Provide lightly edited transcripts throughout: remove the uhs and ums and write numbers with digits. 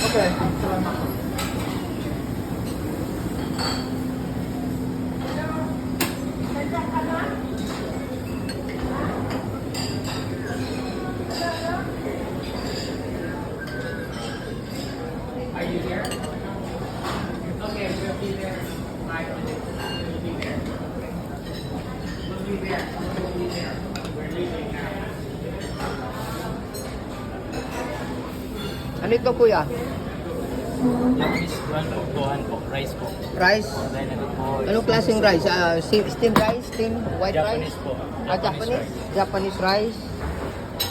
Okay. Salamat. Are you here? Okay, we'll be there. 5 minutes. We'll be there. We'll be there. We'll be there. We're leaving now. Ano ito kuya? Japanese gohan po, rice po. Rice? Then ito po. Anong klaseng rice? Steam rice? Steam white Japanese rice? po. Japanese? Japanese rice?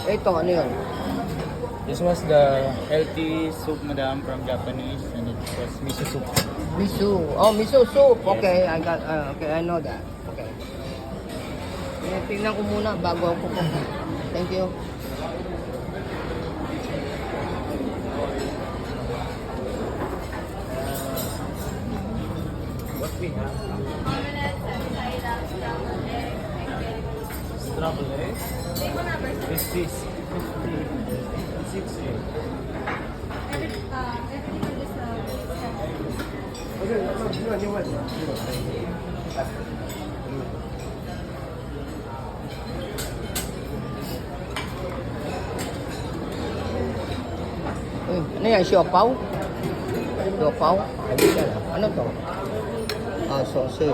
Ito, ano yun? This was the healthy soup, madam, from Japanese, and it was miso soup. Miso. Oh, miso soup. Okay, okay, I know that. Okay. Tingnan ko muna bago ako pupunta. Thank you. What we have? Scrambled eggs. This is 60. Ano yan? Siopaw? Siopaw? Ano to? Ah, sausage.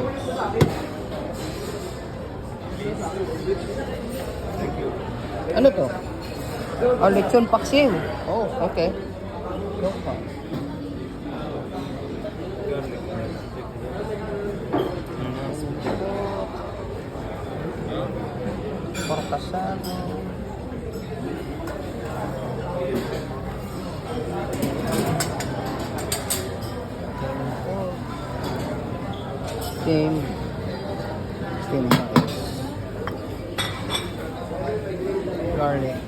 Ano to? Oh, lechon paksiw. Oh, okay. Siopaw. Portasado. Steam rice. Garlic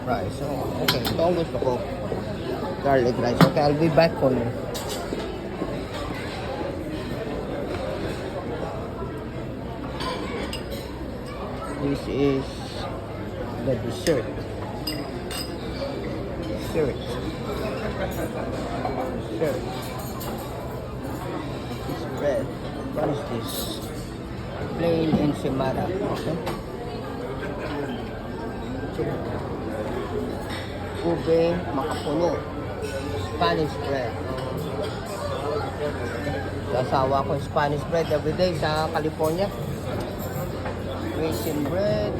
rice. Oh, okay. Ito ang gusto ko. Garlic rice. Okay, I'll be back on it. This is the dessert. Dessert. This bread. What is this? Plain enchilada. Okay. Ube makapuno. Spanish bread. Sasawa ko Spanish bread everyday sa California. Raisin bread,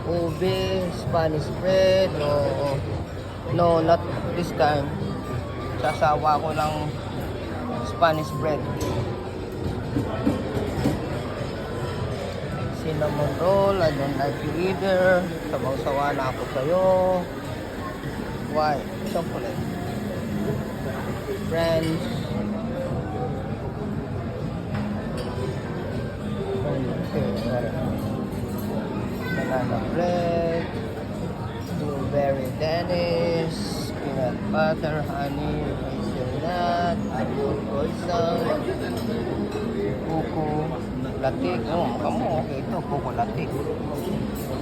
ube, Spanish bread, no, not this time. Sasawa ko ng Spanish bread. Cinnamon roll, I don't like you either. Sabaw-sawa na ako sa'yo. Why? Chocolate. French. Banana bread, blueberry Danish, peanut butter, honey, hazelnut, apple croissant, kuko latik. Oh, kamu okay ito, kuko latik.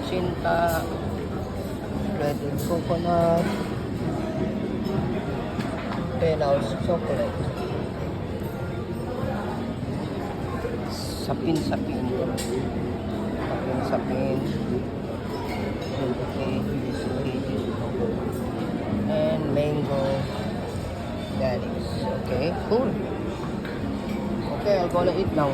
Cinta, breaded coconut, 10 ounce chocolate. Sapin-sapin. Sapin-sapin. And mango daddies. Okay, cool. Okay, I'm gonna eat now.